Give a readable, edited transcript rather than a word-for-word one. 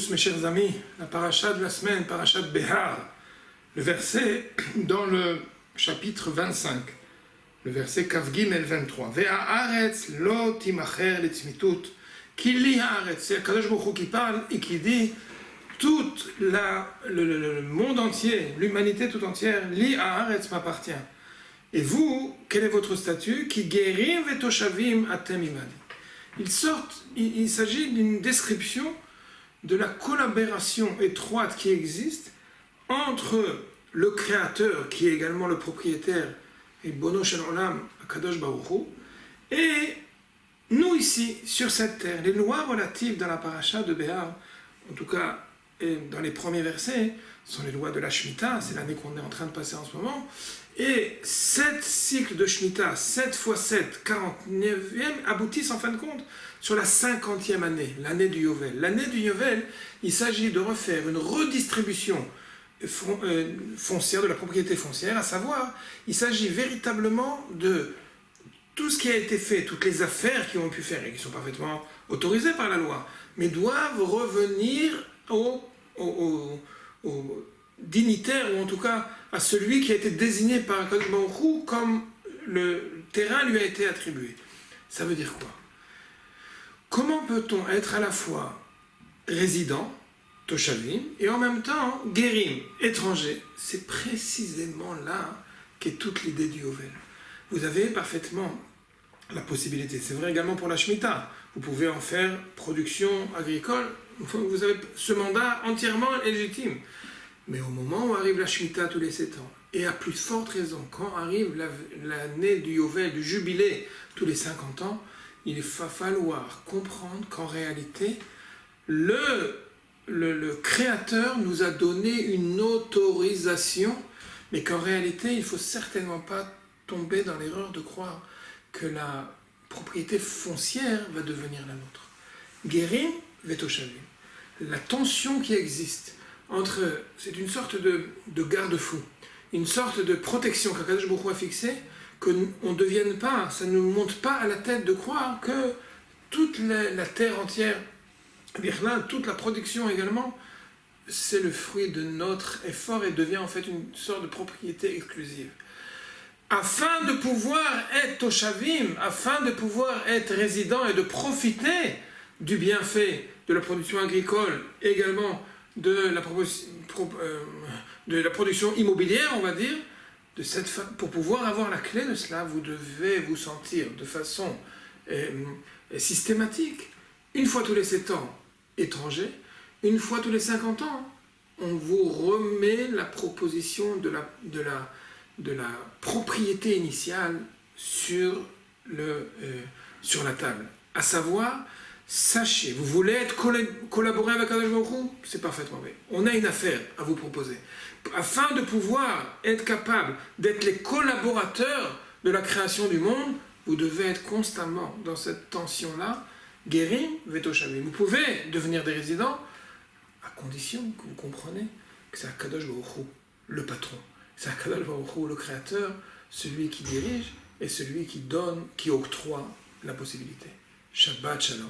tous, mes chers amis, la paracha de la semaine, paracha de Behar, le verset dans le chapitre 25, le verset Kav Gimel 23. Ve'haaretz lo timacher letzmitut, ki li haaretz. C'est Akadosh Baruch Hu qui parle et qui dit tout le monde entier, l'humanité tout entière, li haaretz m'appartient. Et vous, quel est votre statut? Ki gerim vetoshavim atem imani. Il s'agit d'une description de la collaboration étroite qui existe entre le créateur, qui est également le propriétaire, et Bono Shel Olam, Akadosh Baruch Hu, et nous ici, sur cette terre. Les lois relatives dans la paracha de Behar, en tout cas dans les premiers versets, sont les lois de la Shemitah, c'est l'année qu'on est en train de passer en ce moment, et 7 cycles de Shemitah, 7 x 7, 49e, aboutissent en fin de compte sur la 50e année, l'année du Yovel. L'année du Yovel, il s'agit de refaire une redistribution foncière, de la propriété foncière, à savoir, il s'agit véritablement de tout ce qui a été fait, toutes les affaires qui ont pu faire et qui sont parfaitement autorisées par la loi, mais doivent revenir au dignitaire, ou en tout cas à celui qui a été désigné par Akadosh Baruch Hu comme le terrain lui a été attribué. Ça veut dire quoi? Comment peut-on être à la fois résident, Toshavim, et en même temps Guérim, étranger? C'est précisément là qu'est toute l'idée du Yovel. Vous avez parfaitement la possibilité, c'est vrai également pour la Shemitah, vous pouvez en faire production agricole, vous avez ce mandat entièrement légitime. Mais au moment où arrive la Shemitah tous les 7 ans, et à plus forte raison, quand arrive l'année du Yovel, du jubilé, tous les 50 ans, il va falloir comprendre qu'en réalité, le Créateur nous a donné une autorisation, mais qu'en réalité, il ne faut certainement pas tomber dans l'erreur de croire que la propriété foncière va devenir la nôtre. Guérim vetoshavim. La tension qui existe entre, c'est une sorte de garde-fou, une sorte de protection qu'Akadosh Baruch Hu a fixée, qu'on ne devienne pas, ça ne nous monte pas à la tête de croire que toute la terre entière, toute la production également, c'est le fruit de notre effort et devient en fait une sorte de propriété exclusive. Afin de pouvoir être toshavim, afin de pouvoir être résident et de profiter du bienfait de la production agricole, également de la production immobilière, on va dire, pour pouvoir avoir la clé de cela, vous devez vous sentir de façon systématique, une fois tous les 7 ans, étranger, une fois tous les 50 ans, on vous remet la proposition de la propriété initiale sur la table. À savoir, sachez, vous voulez collaborer avec Akadosh Baruch Hu, c'est parfaitement vrai. On a une affaire à vous proposer. Afin de pouvoir être capable d'être les collaborateurs de la création du monde, vous devez être constamment dans cette tension-là, Guérim vetoshavim. Vous pouvez devenir des résidents, à condition que vous compreniez que c'est Akadosh Baruch Hu, le patron. C'est Akadosh Baruch Hu, le créateur, celui qui dirige et celui qui donne, qui octroie la possibilité. Shabbat Shalom.